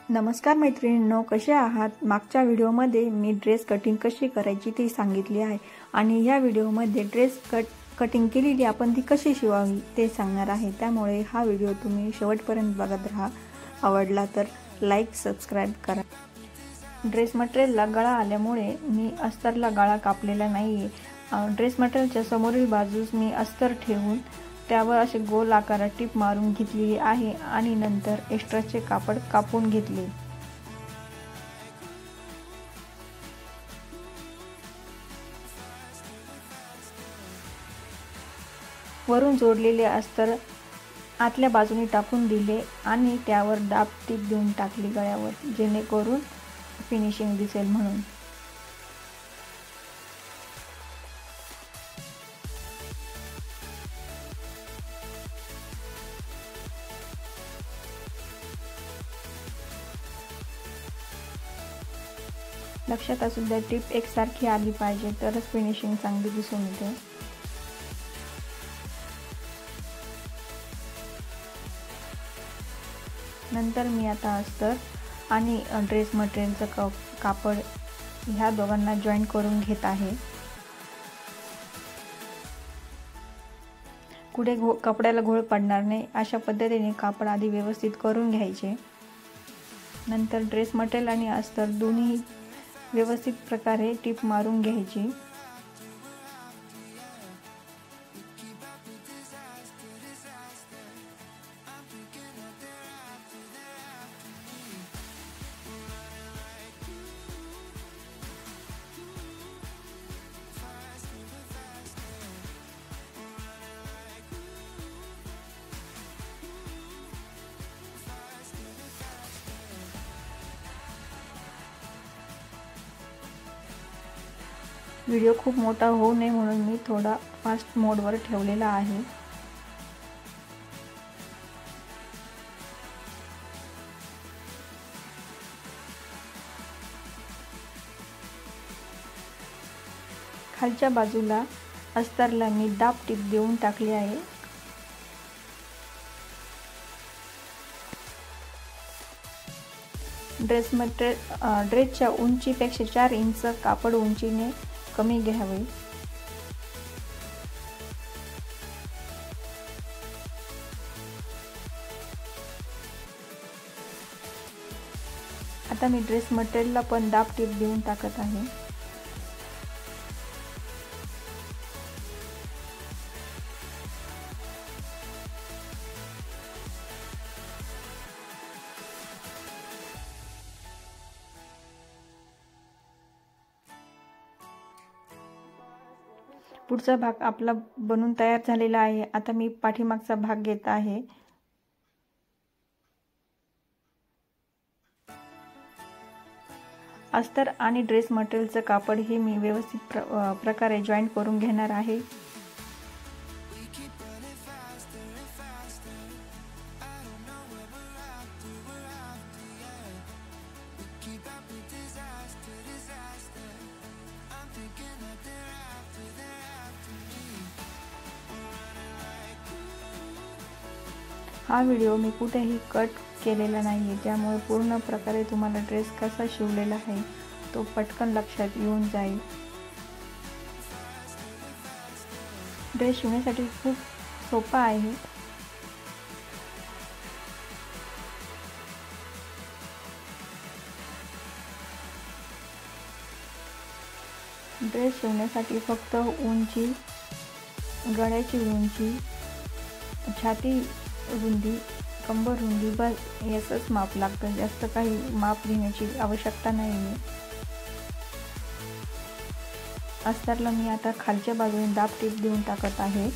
नमस्कार मैत्रिणींनो, कसे आहात? मागच्या व्हिडिओमध्ये मी ड्रेस कटिंग कशी करायची ते सांगितले आहे आणि या व्हिडिओमध्ये ड्रेस कटिंग केलेली आपण ती कशी शिवावी ते सांगणार आहे। त्यामुळे हा व्हिडिओ तुम्ही शेवटपर्यंत बघत राहा। आवडला तर लाईक सबस्क्राइब करा। ड्रेस मटेरियलला गळा आल्यामुळे मी अस्तरला गळा कापलेला नाहीये। ड्रेस मटेरियलच्या समोरील बाजूस मी अस्तर ठेवून त्यावर असे गोल आकारात टिप मारून घेतली आहे आणि नंतर एक्स्ट्राचे कापड कापून घेतले। वरून जोडलेले अस्तर आतल्या बाजूने टाकून दिले आणि त्यावर दाब टीप देऊन टाकली गळ्यावर, जेणेकरून फिनिशिंग दिसेल म्हणून। लक्षात असू द्या, टिप एकसारखी आली पाहिजे तरच फिनिशिंग चांगली दिसून येते। नंतर मी आता अस्तर आणि ड्रेस मटेरियलचं कापड ह्या दोघांना जॉईंट करून घेत आहे। कुठे कपड्याला घोळ पडणार नाही अशा पद्धतीने कापड आधी व्यवस्थित करून घ्यायचे। नंतर ड्रेस मटेरियल आणि अस्तर दोन्ही व्यवस्थित प्रकारे टिप मारून घ्यायची। व्हिडिओ खूप मोठा होऊ नये म्हणून मी थोडा फास्ट मोडवर ठेवलेला आहे। खालच्या बाजूला अस्तरला मी दाब टीप देऊन टाकली आहे। ड्रेसच्या उंचीपेक्षा 4 इंच कापड उंचीने कमी घ्यावे। आता मी ड्रेस मटेरियलला पण दाब टीप देऊन टाकत आहे। पुढचा भाग आपला बनून तयार झालेला आहे। आता मी पाठीमागचा भाग घेत आहे। अस्तर आणि ड्रेस मटेरियलचं कापड हे मी व्यवस्थित प्रकारे जॉईंट करून घेणार आहे। हा व्हिडिओ मी कुठेही कट केलेला नाहीये, त्यामुळे पूर्ण प्रकारे तुम्हाला ड्रेस कसा शिवलेला आहे तो पटकन लक्षात येऊन जाईल। ड्रेस शिवण्यासाठी खूप सोपा आहे। ड्रेस शिवण्यासाठी फक्त उंची, गळ्याची उंची, छाती रुंदी, कंबर रुंदी बस याचंच माप लागतं। जास्त काही माप घेण्याची आवश्यकता नाही। अस्तरला मी आता खालच्या बाजूने दाब टीप देऊन टाकत आहे।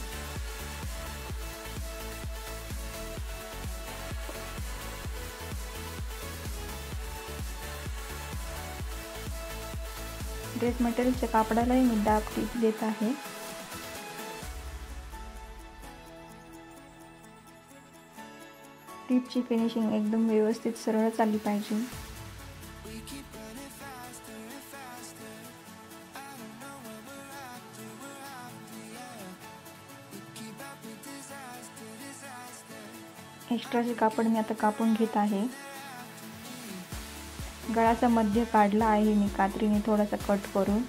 ड्रेस मटेरियलच्या कापडालाही मी दाब टीप देत आहे। टिपची फिनिशिंग एकदम व्यवस्थित सरळ आली पाहिजे। एक्स्ट्राचे कापड मी आता कापून घेत आहे। गळाचा मध्य काढला आहे मी कात्रीने थोडासा कट करून।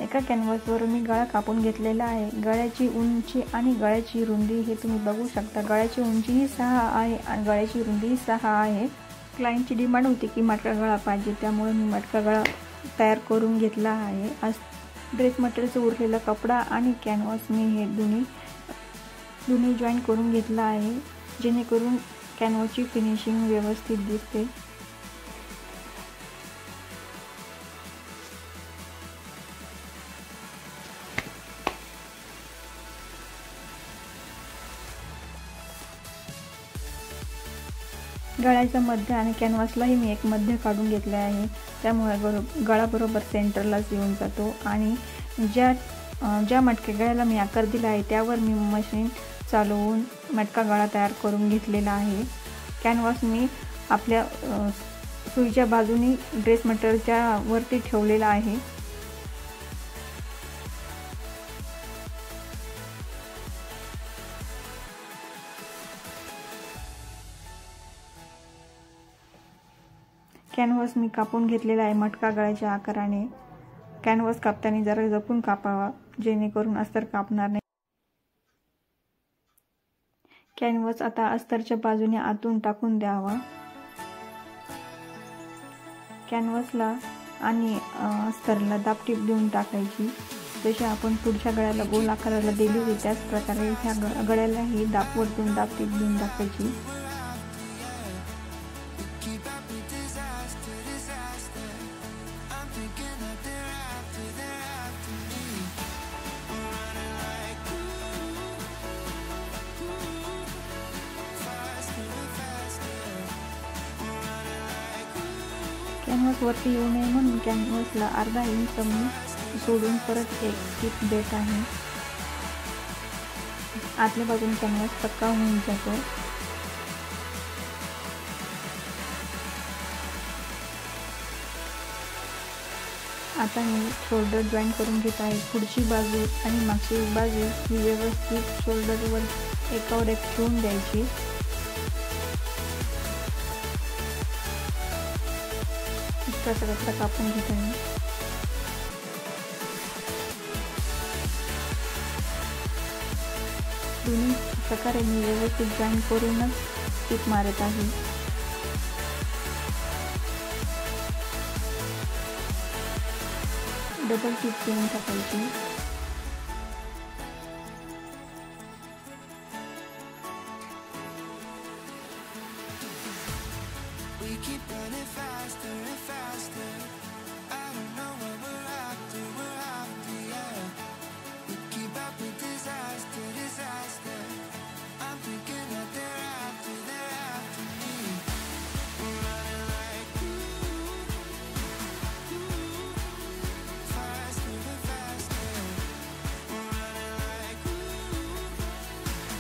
एका कॅनव्हासवरून मी गळा कापून घेतलेला आहे। गळ्याची उंची आणि गळ्याची रुंदी हे तुम्ही बघू शकता। गळ्याची उंची ही 6 आहे आणि गळ्याची रुंदी 6 आहे। क्लायंटची डिमांड होती की मटका गळा पाहिजे, त्यामुळे मी मटका गळा तयार करून घेतला आहे। आज ड्रेस मटेरियलचा उरलेला कपडा आणि कॅनव्हास मी हे दोन्ही जॉईन करून घेतला आहे, जेणेकरून कॅनव्हासची फिनिशिंग व्यवस्थित दिसते। गळ्याचा मध्य आणि कॅनव्हासलाही मी एक मध्य काढून घेतले आहे, त्यामुळे गळा बरोबर सेंटरलाच येऊन जातो। आणि ज्या मटक्या गळ्याला मी आकार दिला आहे त्यावर मी मशीन चालवून मटका गळा तयार करून घेतलेला आहे। कॅनव्हास मी आपल्या सुईच्या बाजूनी ड्रेस मटेरियलच्या वरती ठेवलेला आहे। कॅनव्हास मी कापून घेतलेला आहे मटका गळ्याच्या आकाराने। कॅनव्हास कापताना जरा जपून कापावा, जेणेकरून अस्तर कापणार नाही। कॅनव्हास आता अस्तरच्या बाजूने आतून टाकून द्यावा। कॅनव्हासला आणि अस्तरला दाबटीप देऊन टाकायची। जशी आपण पुढच्या गळ्याला गोल आकाराला दिली होती त्याच प्रकारे ह्या गळ्यालाही वरतून दाबटीप देऊन टाकायची। कॅनव्हास वरती येऊ नये म्हणून कॅनव्हासला अर्धा इंच मी सोडून परत एक टिप देत आहे। आतल्या बाजून कॅनव्हास पक्का होऊन जातो। आता मी शोल्डर जॉईन करून घेत आहे। पुढची बाजू आणि मागची बाजू ही व्यवस्थित शोल्डरवर एकावर एक ठेवून द्यायची। एक्स्ट्रा कपडा कापून घेत आहे। दोन्ही प्रकारे मी व्यवस्थित जॉईन करूनच टिप मारत आहे। डबल टिप देऊन टाकायची।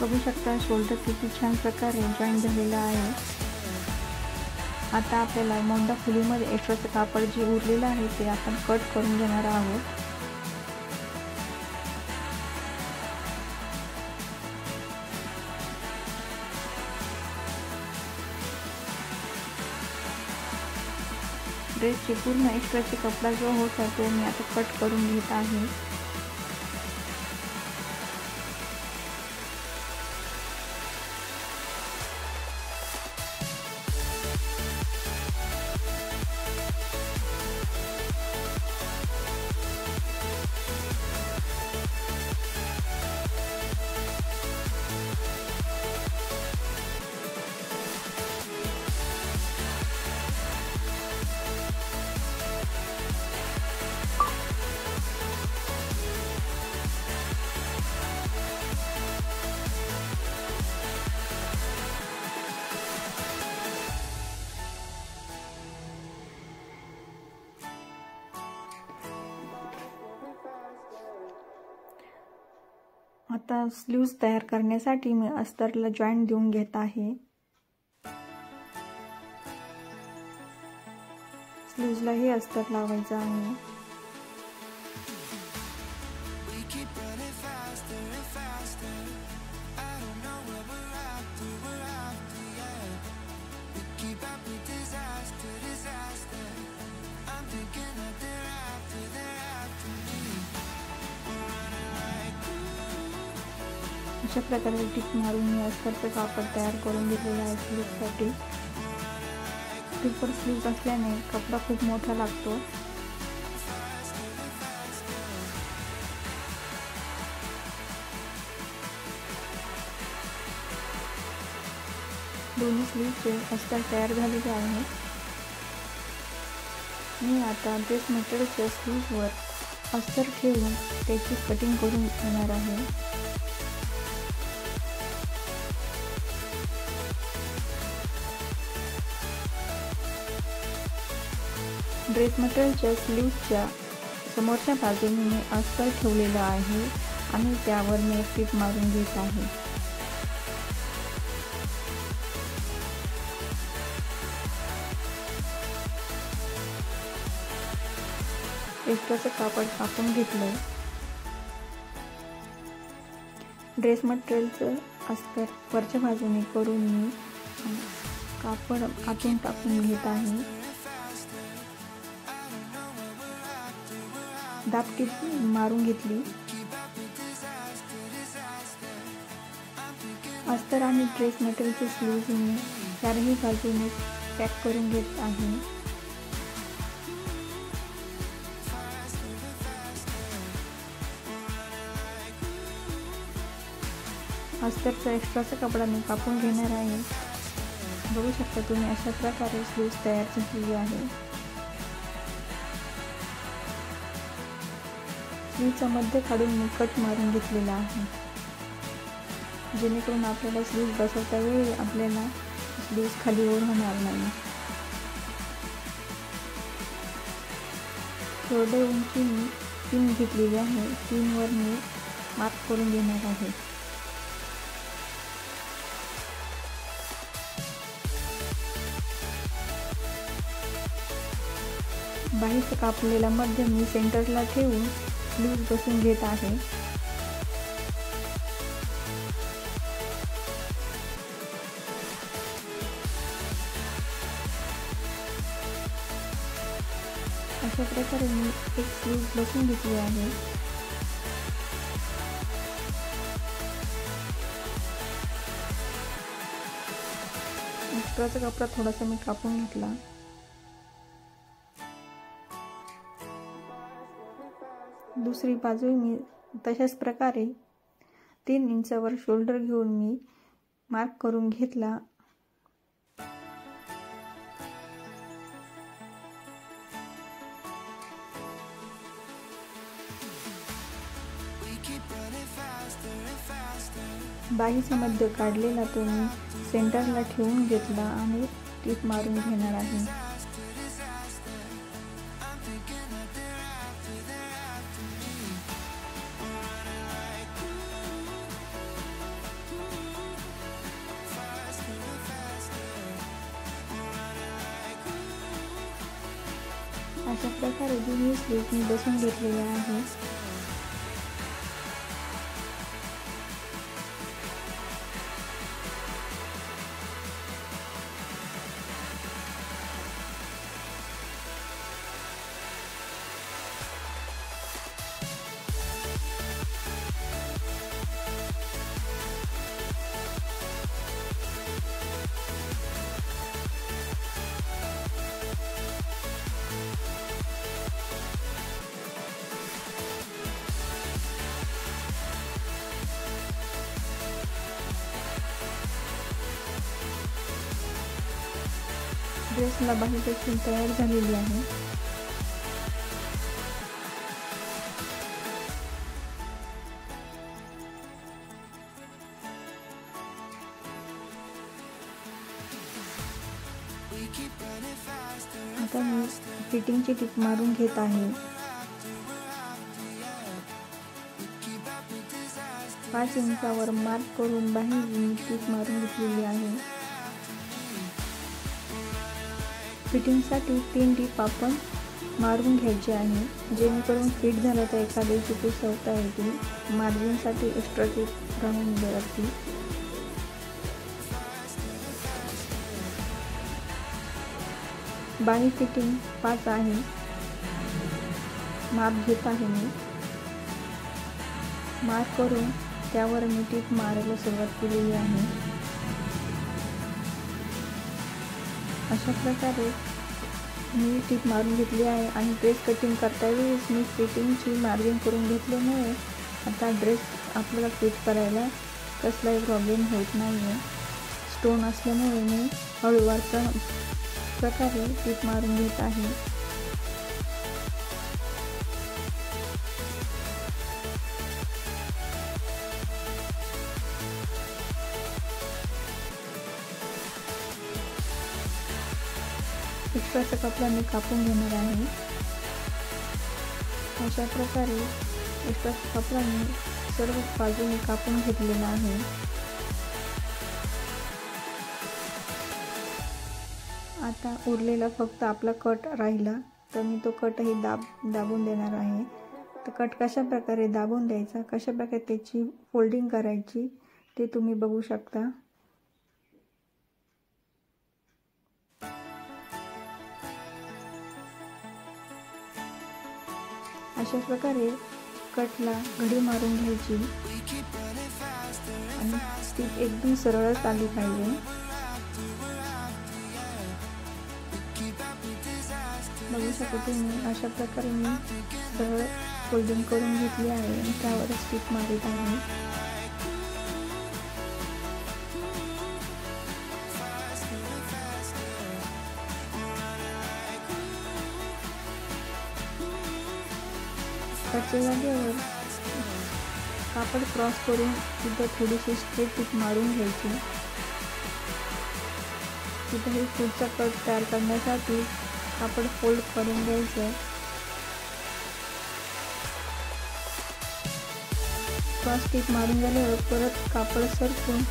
बघू शकता शोल्डर किती छान प्रकारे जॉईन झालेला आहे। आता आपल्याला मोंडा फुलीमध्ये एक्स्ट्राचं कापड जे उरलेलं आहे ते आपण कट करून घेणार आहोत। ड्रेसचे पूर्ण एक्स्ट्राचे कपडा जो होता तो मी आता कट करून घेत आहे। आता स्लीव्ज तयार करण्यासाठी मी अस्तरला जॉईंट देऊन घेत आहे। स्लीव्जला हे अस्तर लावायचं आहे। अशा प्रकारे टिप मारून मी अस्तरचं कापड तयार करून घेतलेलं आहे स्लीव्हसाठी. ट्रिपल स्लीव्ह असल्याने कपडा खूप मोठा लागतो. दोन्ही स्लीव्हचे अस्तर तयार झालेले आहे. मी आता ड्रेस मटेरियलच्या स्लीव्हवर अस्तर ठेवून त्याची कटिंग करून घेणार आहे. ड्रेस मटेरियलच्या स्लीव्हच्या समोरच्या बाजूने मी अस्तर ठेवलेलं आहे आणि त्यावर मी एक टीप मारून घेत आहे. एक्स्ट्राचं कापड कापून घेतलंय. ड्रेस मटेरियलचं अस्तर वरच्या बाजूने करून मी कापड आतून टाकून घेत आहे. दाबटीप मारून घेतली. अस्तर आणि ड्रेस मटेरियलचे स्लीव्ह मी चारही बाजूने पॅक करून घेत आहे. अस्तरचा एक्स्ट्राचा कपडा मी कापून घेणार आहे. बघू शकता तुम्ही अशा प्रकारे स्लीव्ह तयार झालेली आहे. स्लीव्हचा मध्य काढून मी कट मारून घेतलेला आहे, जेणेकरून आपल्याला स्लीव्ह बसवता वेळी आपल्याला स्लीव्ह खाली वर होणार नाही. शोल्डर उंची मी 3 घेतलेली आहे. 3 वर मी मार्क करून घेणार आहे. बाहीचा कापलेला मध्य मी सेंटरला ठेवून स्लीव्ह बसून घेत आहे. अशा प्रकारे मी एक स्लीव्ह बसून घेतली आहे. एक्स्ट्राचा कपडा थोडासा मी कापून घेतला. दुसरी बाजू मी तशाच प्रकारे 3 इंचावर शोल्डर घेऊन मी मार्क करून घेतला. बाहीचा मध्य काढलेला तो मी सेंटरला ठेवून घेतला आणि टीप मारून घेणार आहे. अशा प्रकारे दोन्ही स्लीव्ह मी बसून घेतलेले आहे. ड्रेसला बाही देखील तयार झालेली आहे. आता मी फिटिंगची टीप मारून घेत आहे. 5 इंचावर मार्क करून बाही मी टीप मारून घेतलेली आहे. फिटिंगसाठी 3 टीप आपण मारून घ्यायची आहे, जेणेकरून फिट झालं तर एखाद्याची पुसवता येतील. मार्जिनसाठी एक्स्ट्रा टीप राहून जातील. बाही फिटिंग 5 आहे. माप घेत आहे मी. मार्क करून त्यावर मी टीप मारायला सुरुवात केलेली आहे। अशा प्रकारे मी टीप मारून घेतली आहे आणि ड्रेस कटिंग करता वेळेस मी फिटिंगची मार्जिन करून घेतल्यामुळे आता ड्रेस आपल्याला फिट करायला कसलाही प्रॉब्लेम होत नाही आहे। स्टोन असल्यामुळे मी हळूवार प्रकारे टीप मारून घेत आहे। एक्स्ट्राचा कपडा मी कापून घेणार आहे। अशा प्रकारे एक्स्ट्राचा कपडा मी सर्व बाजूने कापून घेतलेला आहे। आता उरलेला फक्त आपला कट राहिला, तर मी तो कटही दाबून देणार आहे। तर कट कशा प्रकारे दाबून द्यायचा, कशा प्रकारे त्याची फोल्डिंग करायची ते तुम्ही बघू शकता। अशा प्रकारे कटला घडी मारून घ्यायची आणि ती एकदम सरळच आली पाहिजे। बघू शकता तुम्ही अशा प्रकारे मी सरळ फोल्डिंग करून घेतली आहे आणि त्यावरच टीप मारत आहे। कटच्या जागेवर कापड क्रॉस करून तिथं थोडीशी स्ट्रेट टीप मारून घ्यायची। तिथं हे पुढचा कट तयार करण्यासाठी कापड फोल्ड करून घ्यायचं। क्रॉस टीप मारून झाल्यावर परत कापड सरकून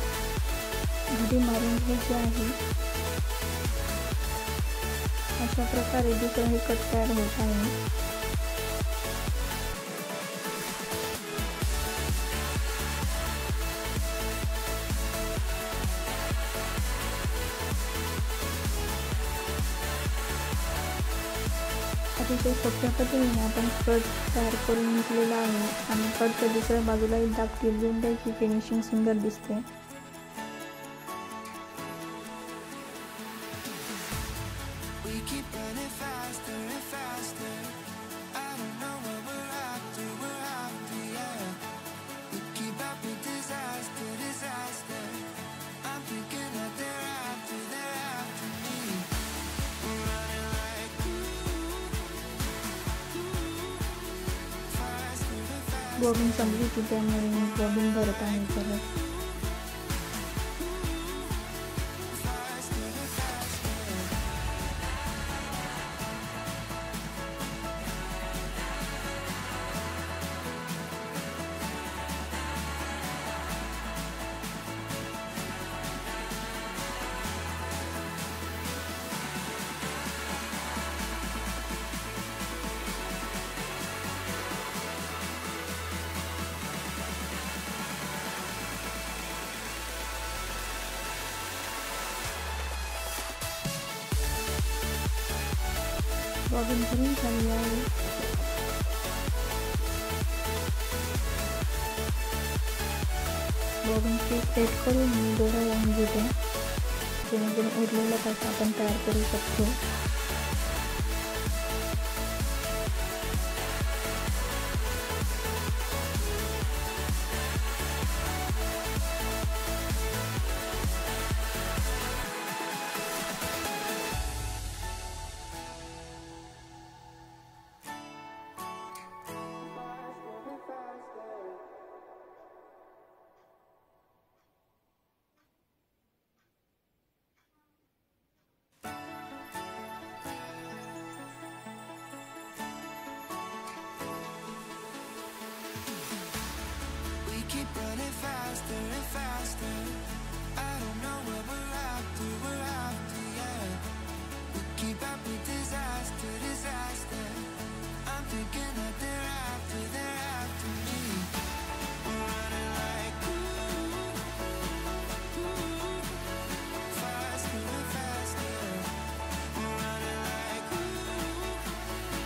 घडी मारून घ्यायची आहे। अशा प्रकारे दुसरं हे कट तयार होत आहे। अतिशय सोप्या पद्धतीने आपण कट तयार करून घेतलेला आहे आणि कटच्या दुसऱ्या बाजूलाही दाब देऊन द्यायची, फिनिशिंग सुंदर दिसते। बॉबिन संपली की त्यामुळे मी बॉबिन भरत आहे परत। बॉबिन भरून झाली आहे। बॉबिन सेट करून मी दोरा लावून घेते, जेणेकरून उरलेला तास आपण तयार करू शकतो।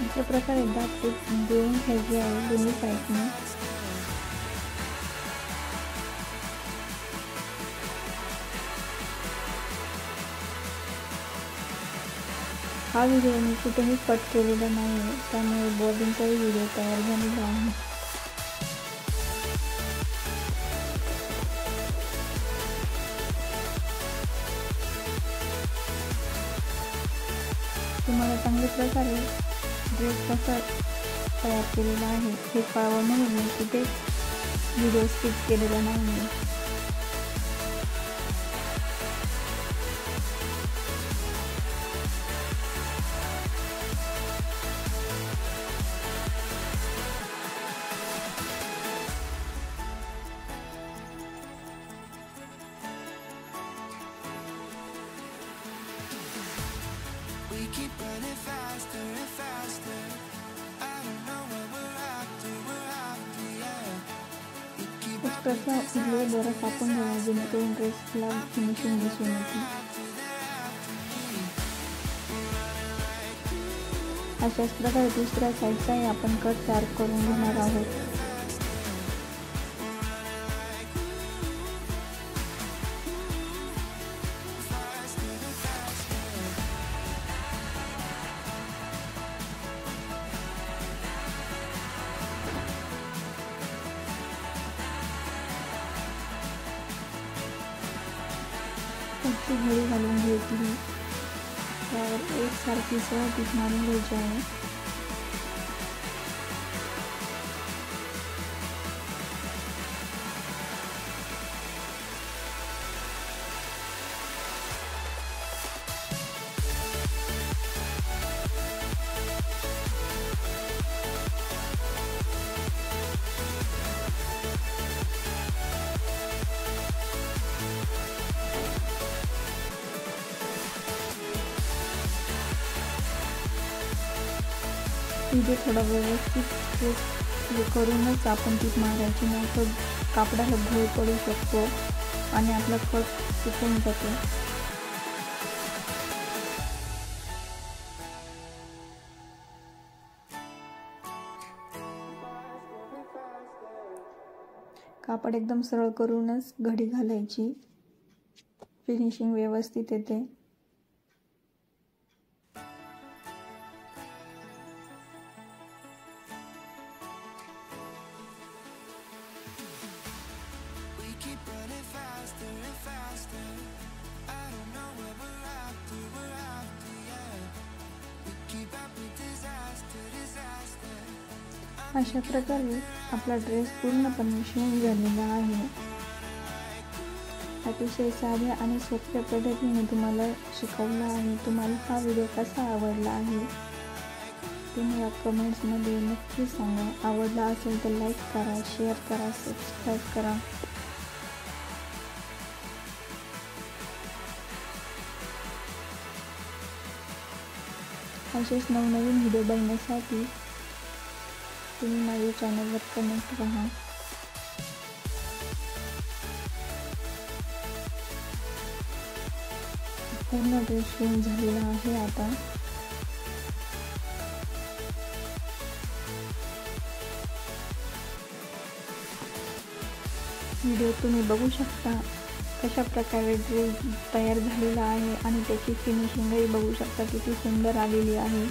अशा प्रकारे दाब देऊन घ्यायची आहे दोन्ही साईडने। हा व्हिडिओ मी कुठेही कट केलेला नाही आहे, त्यामुळे बॉबिनचाही व्हिडिओ तयार झालेला आहे. तुम्हाला चांगल्या प्रकारे ड्रेस कसा तयार केलेला आहे हे कळावं म्हणून मी कुठे व्हिडिओ स्किप केलेला नाही आहे. We keep running faster and faster. I don't know what we're after, yeah. We keep पुस्तकाचा उरलेला दोरा कापून घ्यावा जेणेकरून ड्रेसला फिनिशिंग दिसून येते. अशाच प्रकारे दुसऱ्या साईडचाही आपण कट तयार करून घेणार आहोत. पुढची घडी घालून घेतली, त्यावर एकसारखी सह टीप मारून घ्यायची आहे. इथे थोडा व्यवस्थित करूनच आपण टीप मारायची, नाही तर कापडाला घोळ पडू शकतो आणि आपला कट सुकून जातो. कापड एकदम सरळ करूनच घडी घालायची, फिनिशिंग व्यवस्थित येते. keep running faster and faster. I don't know what we're after, yeah. We keep up with disaster. अशा प्रकारे आपला ड्रेस पूर्णपणे शिवून झालेला आहे. अतिशय साध्या आणि सोप्या पद्धतीने तुम्हाला शिकवला आहे. तुम्हाला हा व्हिडिओ कसा आवडला आहे ते मला कमेंट्समध्ये नक्की सांगा. आवडला असेल तर लाईक करा, शेअर करा, सबस्क्राईब करा. असेच नवनवीन व्हिडिओ बघण्यासाठी तुम्ही माझ्या चॅनलवर कनेक्ट राहा. पूर्ण ड्रेस शिवून झालेला आहे. आता व्हिडिओ तुम्ही बघू शकता कशा प्रकारे ड्रेस तयार झालेला आहे आणि त्याची फिनिशिंगही बघू शकता किती सुंदर आलेली आहे.